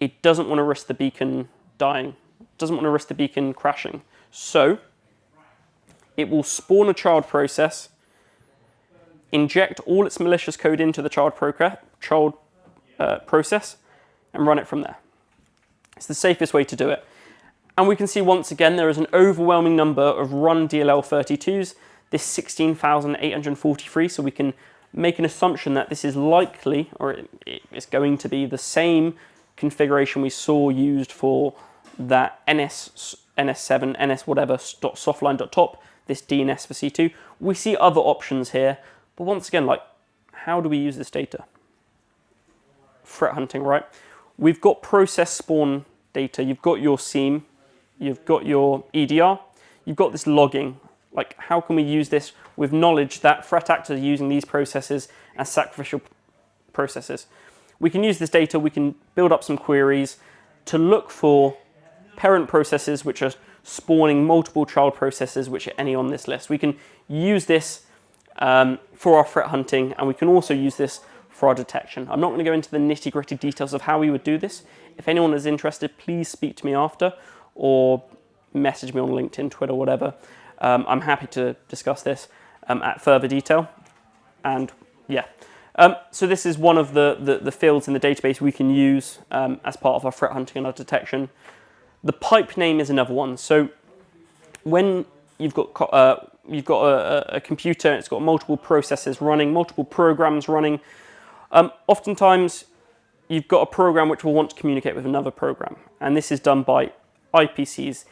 it doesn't want to risk the beacon dying. It doesn't want to risk the beacon crashing. So it will spawn a child process, inject all its malicious code into the child process, and run it from there. It's the safest way to do it. And we can see once again there is an overwhelming number of run DLL32s, this 16,843, so we can make an assumption that this is likely, or it's going to be the same configuration we saw used for that NS7, NS whatever, .softline.top, this DNS for C2. We see other options here, but once again, like, how do we use this data? Threat hunting, right? We've got process spawn data, you've got your SIEM, you've got your EDR, you've got this logging. Like, how can we use this with knowledge that threat actors are using these processes as sacrificial processes? We can use this data, we can build up some queries to look for parent processes which are spawning multiple child processes which are any on this list. We can use this for our threat hunting, and we can also use this for our detection. I'm not going to go into the nitty-gritty details of how we would do this. If anyone is interested, please speak to me after, or message me on LinkedIn, Twitter, whatever. I'm happy to discuss this at further detail. And yeah, so this is one of the fields in the database we can use as part of our threat hunting and our detection. The pipe name is another one. So when you've got a computer, it's got multiple processes running, multiple programs running. Oftentimes, you've got a program which will want to communicate with another program, and this is done by IPCs,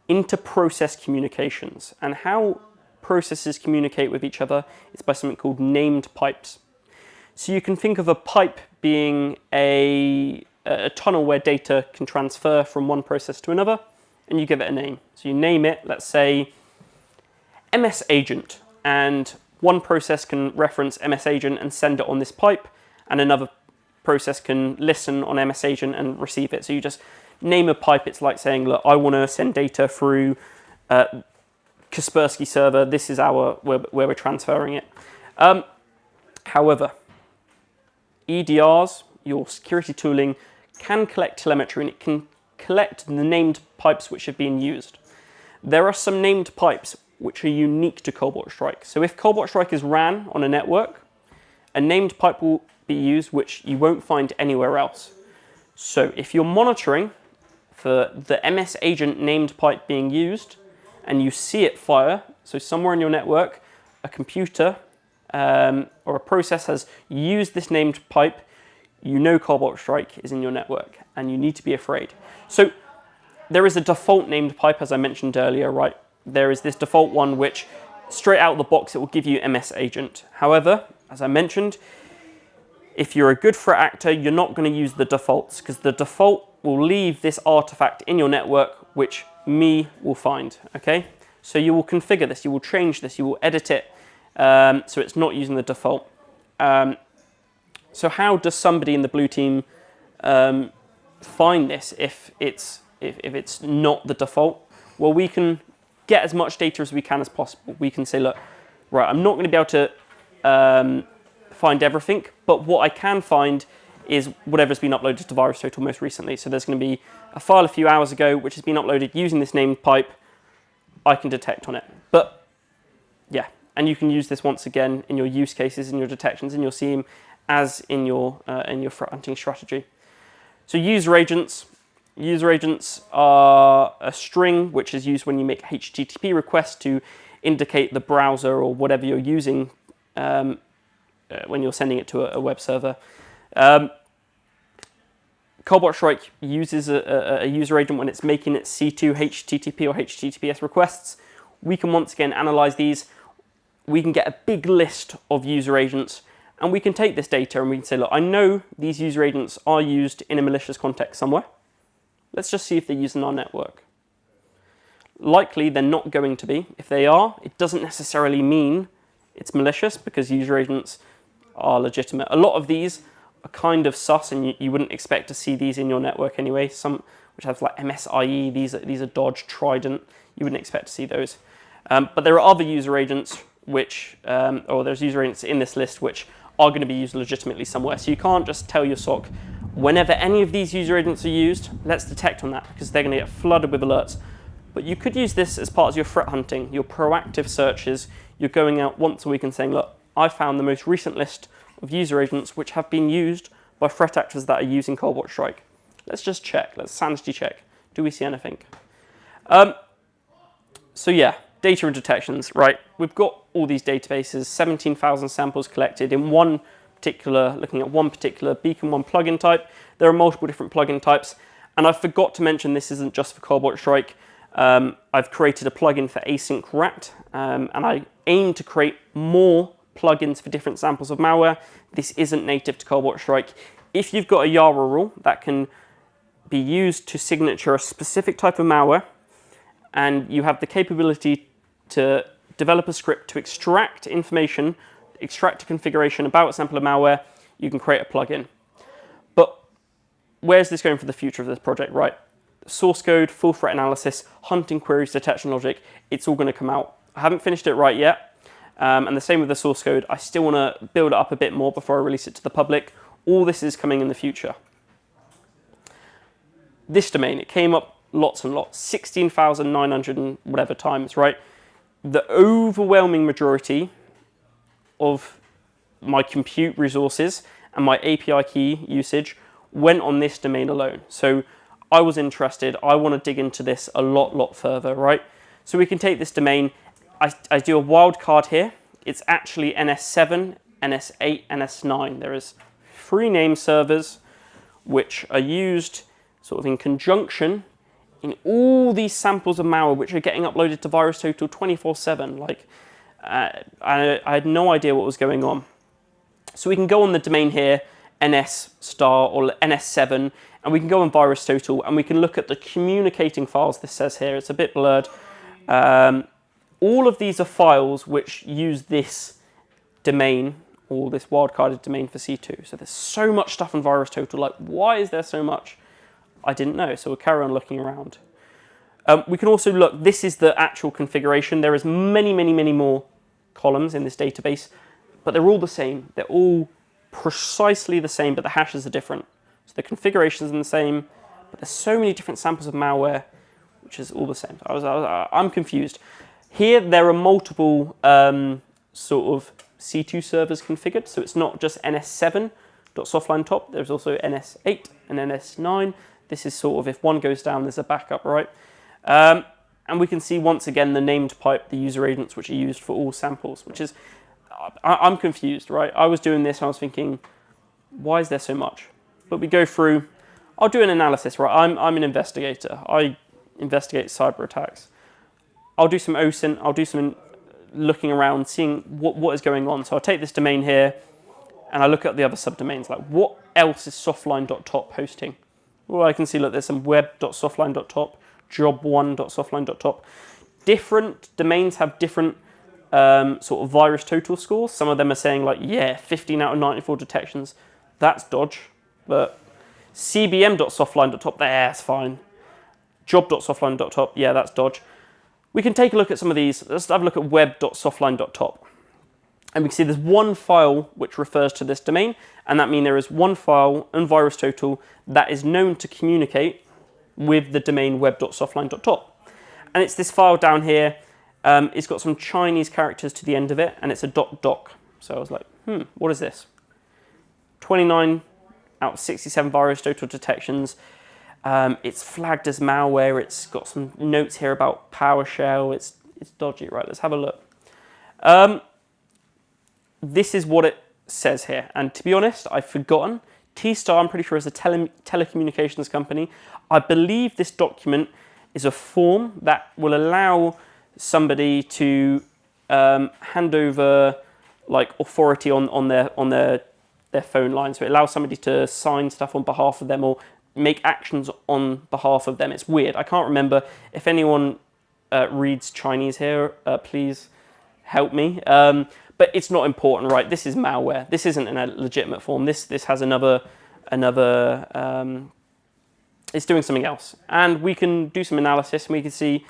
inter-process communications. And how processes communicate with each other is by something called named pipes. So you can think of a pipe being a tunnel where data can transfer from one process to another, and you give it a name. So you name it, let's say, MS Agent, and one process can reference MS Agent and send it on this pipe, and another process can listen on MS Agent and receive it. So you just name a pipe. It's like saying, look, I want to send data through Kaspersky server. This is where we're transferring it. However, EDRs, your security tooling, can collect telemetry, and it can collect the named pipes which have been used. There are some named pipes which are unique to Cobalt Strike. So if Cobalt Strike is ran on a network, a named pipe will be used which you won't find anywhere else. So if you're monitoring for the MS Agent named pipe being used, and you see it fire, so somewhere in your network, a computer or a process has used this named pipe, you know Cobalt Strike is in your network, and you need to be afraid. So there is a default named pipe, as I mentioned earlier, right? There is this default one which, straight out of the box, it will give you MS Agent. However, as I mentioned, if you're a good threat actor, you're not going to use the defaults, because the default will leave this artifact in your network, which me will find, okay? So you will configure this, you will change this, you will edit it, so it's not using the default. So how does somebody in the blue team find this if it's not the default? Well, we can get as much data as we can as possible. We can say, look, right, I'm not going to be able to find everything, but what I can find is whatever's been uploaded to VirusTotal most recently. So there's going to be a file a few hours ago which has been uploaded using this named pipe. I can detect on it. But yeah, and you can use this once again in your use cases, in your detections, in your SIEM, as in your threat hunting strategy. So user agents, User agents are a string which is used when you make a HTTP request to indicate the browser or whatever you're using when you're sending it to a web server. Cobalt Strike uses a user agent when it's making its C2 HTTP or HTTPS requests. We can once again analyze these. We can get a big list of user agents, and we can take this data and we can say, look, I know these user agents are used in a malicious context somewhere. Let's just see if they're used in our network. Likely they're not going to be. If they are, it doesn't necessarily mean it's malicious because user agents are legitimate. A lot of these are kind of sus, and you wouldn't expect to see these in your network anyway. Some which have like MSIE, these are Dodge, Trident. You wouldn't expect to see those. But there are other user agents which, or there's user agents in this list which are going to be used legitimately somewhere. So you can't just tell your SOC, whenever any of these user agents are used, let's detect on that, because they're going to get flooded with alerts. But you could use this as part of your threat hunting, your proactive searches. You're going out once a week and saying, look, I found the most recent list of user agents which have been used by threat actors that are using Cobalt Strike. Let's just check. Let's sanity check. Do we see anything? So yeah, data and detections, right? We've got all these databases, 17,000 samples collected in one particular, looking at one particular Beacon 1 plugin type. There are multiple different plugin types. And I forgot to mention this isn't just for Cobalt Strike. I've created a plugin for async rat, and I aim to create more plugins for different samples of malware. This isn't native to Cobalt Strike. If you've got a YARA rule that can be used to signature a specific type of malware, and you have the capability to develop a script to extract information, extract a configuration about a sample of malware, you can create a plugin. But where's this going for the future of this project, right? Source code, full threat analysis, hunting queries, detection logic, it's all going to come out. I haven't finished it right yet. And the same with the source code. I still want to build it up a bit more before I release it to the public. All this is coming in the future. This domain, it came up lots and lots, 16,900 and whatever times, right? The overwhelming majority of my compute resources and my API key usage went on this domain alone. So I was interested, I want to dig into this a lot further, right? So we can take this domain, I do a wildcard here. It's actually NS7, NS8, NS9. There is 3 name servers which are used sort of in conjunction in all these samples of malware which are getting uploaded to VirusTotal 24/7. Like, I had no idea what was going on. So we can go on the domain here, NS star or NS7, and we can go on VirusTotal and we can look at the communicating files. This says here, it's a bit blurred. All of these are files which use this domain or this wildcarded domain for C2. So there's so much stuff on VirusTotal. Like, why is there so much? I didn't know, so we'll carry on looking around. We can also look, this is the actual configuration. There is many more columns in this database, but they're all the same. They're all precisely the same, but the hashes are different. So the configurations are the same, but there's so many different samples of malware, which is all the same. I'm confused. Here, there are multiple sort of C2 servers configured, so it's not just NS7.softline top, there's also NS8 and NS9. This is sort of, if one goes down, there's a backup, right? And we can see once again the named pipe, the user agents which are used for all samples, which is, I'm confused, right? I was doing this and I was thinking, why is there so much? But we go through, I'll do an analysis, right? I'm an investigator. I investigate cyber attacks. I'll do some OSINT, I'll do some looking around, seeing what is going on. So I'll take this domain here and I look at the other subdomains, like what else is softline.top hosting? Well, I can see, look, there's some web.softline.top, job1.softline.top. Different domains have different sort of VirusTotal scores. Some of them are saying like, yeah, 15 out of 94 detections. That's dodge. But cbm.softline.top, that's fine. Job.softline.top, yeah, that's dodge. We can take a look at some of these. Let's have a look at web.softline.top. And we can see there's one file which refers to this domain, and that means there is one file in VirusTotal that is known to communicate with the domain web.softline.top. And it's this file down here. It's got some Chinese characters to the end of it, and it's a .doc. So I was like, what is this? 29 out of 67 VirusTotal detections. It's flagged as malware. It's got some notes here about PowerShell. It's dodgy. Right, let's have a look. This is what it says here. And to be honest, I've forgotten. T-Star, I'm pretty sure, is a telecommunications company. I believe this document is a form that will allow somebody to hand over like authority on their phone line. So it allows somebody to sign stuff on behalf of them or make actions on behalf of them. It's weird. I can't remember. If anyone reads Chinese here, please help me. But it's not important, right? This is malware. This isn't in a legitimate form. This has another. It's doing something else, and we can do some analysis. And we can see.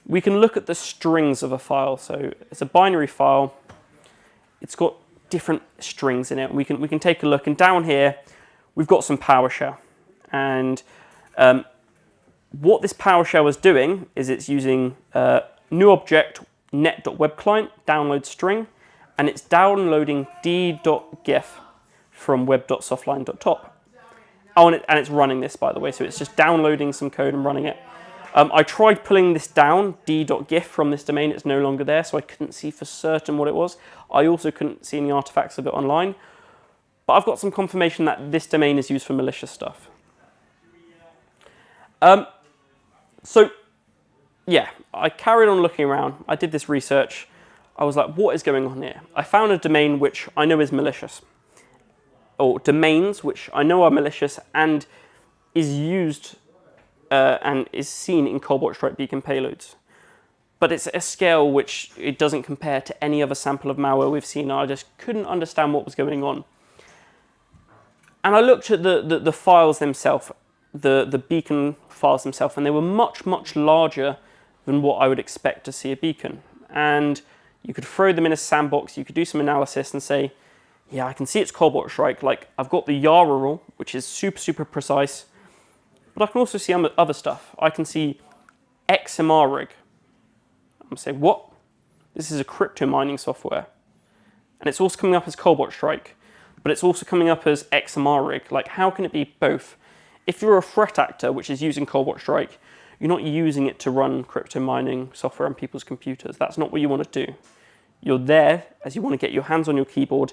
We can look at the strings of a file. So it's a binary file. It's got different strings in it. We can take a look, and down here we've got some PowerShell, and what this PowerShell is doing is it's using new object net.webclient download string, and it's downloading d.gif from web.softline.top. Oh, and it's running this, by the way, so it's just downloading some code and running it. I tried pulling this down, d.gif, from this domain. It's no longer there, so I couldn't see for certain what it was. I also couldn't see any artifacts of it online. But I've got some confirmation that this domain is used for malicious stuff. So, yeah, I carried on looking around. I did this research. I was like, what is going on here? I found a domain which I know is malicious. Or domains which I know are malicious and is used and is seen in Cobalt Strike beacon payloads. But it's a scale which it doesn't compare to any other sample of malware we've seen. I just couldn't understand what was going on. And I looked at the files themselves, the beacon files themselves, and they were much, much larger than what I would expect to see a beacon. And you could throw them in a sandbox, you could do some analysis and say, yeah, I can see it's Cobalt Strike. Like, I've got the Yara rule, which is super, super precise. But I can also see other stuff. I can see XMR rig. I'm going to say, what? This is a crypto mining software. And it's also coming up as Cobalt Strike. But it's also coming up as XMR rig. Like, how can it be both? If you're a threat actor which is using Cobalt Strike, you're not using it to run crypto mining software on people's computers. That's not what you want to do. You're there as you want to get your hands on your keyboard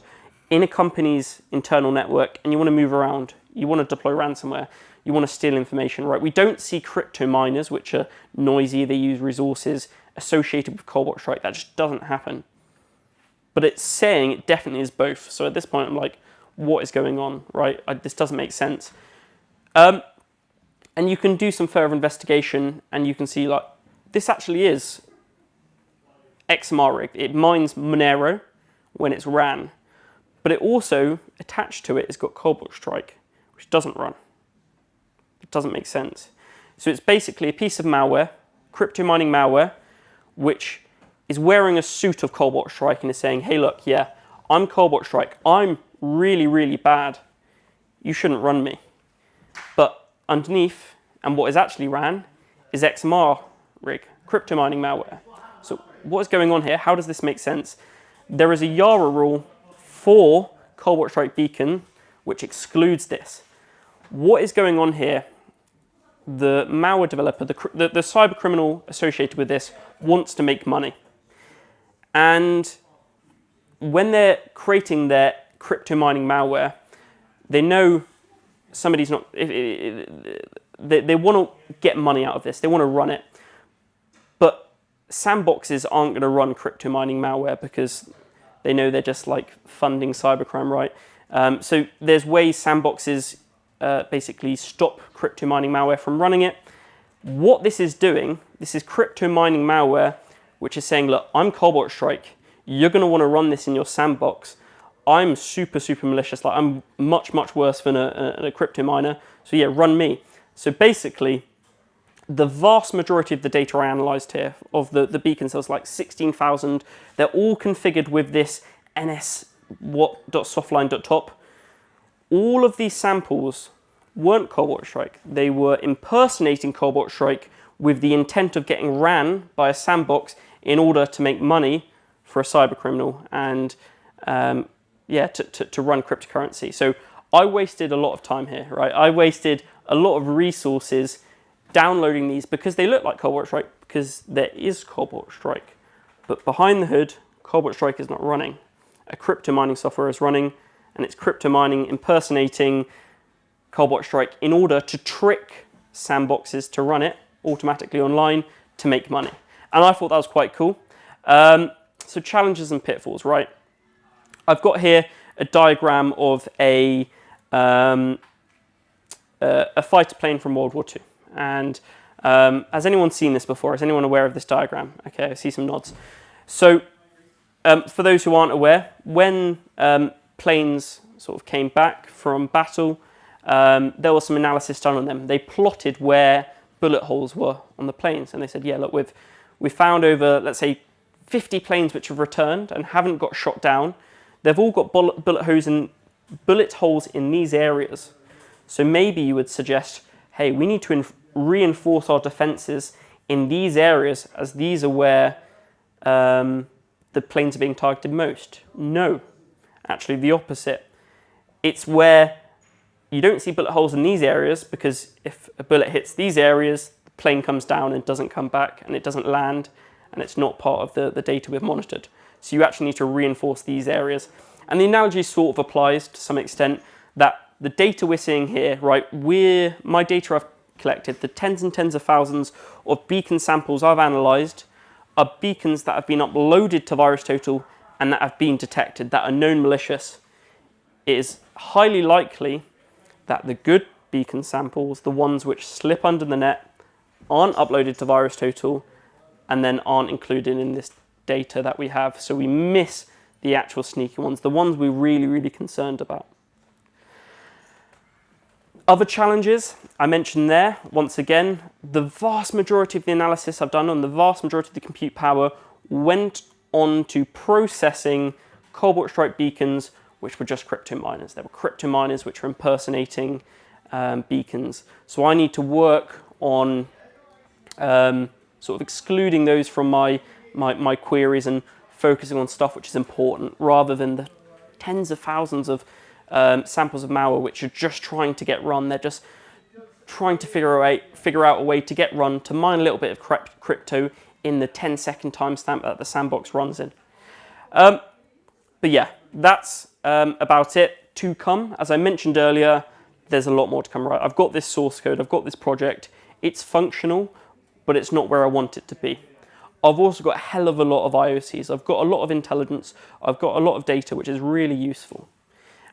in a company's internal network, and you want to move around. You want to deploy ransomware. You want to steal information, right? We don't see crypto miners, which are noisy. They use resources associated with Cobalt Strike. That just doesn't happen. But it's saying it definitely is both. So at this point, I'm like, what is going on, right? This doesn't make sense. And you can do some further investigation, and you can see, like, this actually is XMR rig. It mines Monero when it's ran. But it also, attached to it, has got Cobalt Strike, which doesn't run. It doesn't make sense. So it's basically a piece of malware, crypto mining malware, which is wearing a suit of Cobalt Strike and is saying, hey, look, yeah, I'm Cobalt Strike. I'm really, really bad. You shouldn't run me. But underneath, and what is actually ran, is XMR rig, crypto mining malware. So what is going on here? How does this make sense? There is a Yara rule for Cobalt Strike beacon which excludes this. What is going on here? The malware developer, the cyber criminal associated with this, wants to make money. And when they're creating their crypto mining malware, they know somebody's not, they want to get money out of this, they want to run it. But sandboxes aren't going to run crypto mining malware because they know they're just like funding cybercrime, right? So there's ways sandboxes basically stop crypto mining malware from running it. What this is doing, this is crypto mining malware, which is saying, look, I'm Cobalt Strike. You're going to want to run this in your sandbox. I'm super, super malicious. Like, I'm much, much worse than a crypto miner. So yeah, run me. So basically, the vast majority of the data I analyzed here of the beacons, there was like 16,000. They're all configured with this ns.softline.top. All of these samples weren't Cobalt Strike. They were impersonating Cobalt Strike with the intent of getting ran by a sandbox in order to make money for a cyber criminal and yeah, to run cryptocurrency. So I wasted a lot of time here, right? I wasted a lot of resources downloading these because they look like Cobalt Strike, because there is Cobalt Strike. But behind the hood, Cobalt Strike is not running. A crypto mining software is running, and it's crypto mining impersonating Cobalt Strike in order to trick sandboxes to run it automatically online to make money. And I thought that was quite cool. So challenges and pitfalls, right? I've got here a diagram of a fighter plane from World War II. And has anyone seen this before? Is anyone aware of this diagram? Okay, I see some nods. So for those who aren't aware, when planes sort of came back from battle, there was some analysis done on them. They plotted where bullet holes were on the planes, and they said, yeah, look, we've found over, let's say, 50 planes which have returned and haven't got shot down. They've all got bullet holes in these areas. So maybe you would suggest, hey, we need to reinforce our defences in these areas, as these are where the planes are being targeted most. No, actually the opposite. It's where you don't see bullet holes in these areas, because if a bullet hits these areas, the plane comes down and doesn't come back, and it doesn't land, and it's not part of the data we've monitored. So you actually need to reinforce these areas. And the analogy sort of applies to some extent, that the data we're seeing here, right, my data I've collected, the tens and tens of thousands of beacon samples I've analysed, are beacons that have been uploaded to VirusTotal and that have been detected, that are known malicious. It is highly likely that the good beacon samples, the ones which slip under the net, aren't uploaded to VirusTotal and then aren't included in this data that we have. So we miss the actual sneaky ones, the ones we're really, really concerned about. Other challenges I mentioned there, once again, the vast majority of the analysis I've done on the vast majority of the compute power went on to processing Cobalt Strike beacons, which were just crypto miners. There were crypto miners which were impersonating beacons. So I need to work on sort of excluding those from my queries and focusing on stuff which is important, rather than the tens of thousands of samples of malware which are just trying to get run. They're just trying to figure out a way to get run, to mine a little bit of crypto in the 10-second timestamp that the sandbox runs in. But yeah, that's about it to come. As I mentioned earlier, there's a lot more to come, right? I've got this source code, I've got this project, it's functional, but it's not where I want it to be. I've also got a hell of a lot of IOCs, I've got a lot of intelligence, I've got a lot of data, which is really useful.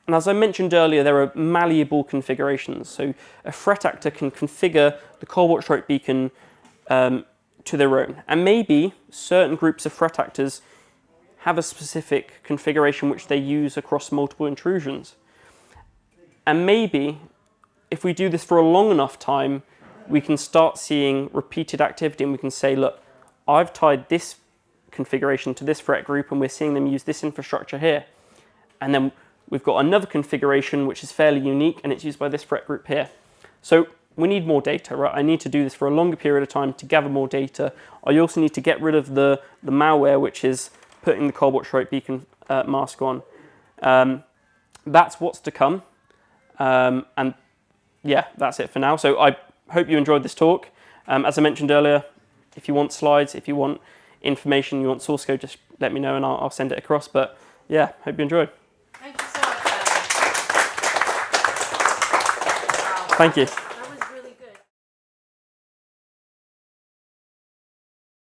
And as I mentioned earlier, there are malleable configurations. So a threat actor can configure the Cobalt Strike beacon to their own. And maybe certain groups of threat actors have a specific configuration which they use across multiple intrusions. And maybe if we do this for a long enough time, we can start seeing repeated activity, and we can say, look, I've tied this configuration to this threat group and we're seeing them use this infrastructure here. And then we've got another configuration which is fairly unique and it's used by this threat group here. So we need more data, right? I need to do this for a longer period of time to gather more data. I also need to get rid of the malware which is putting the Cobalt Strike beacon mask on. That's what's to come. And yeah, that's it for now. So I hope you enjoyed this talk. As I mentioned earlier, if you want slides, if you want information, you want source code, just let me know and I'll send it across. But yeah, hope you enjoyed. Thank you so much. Thank you.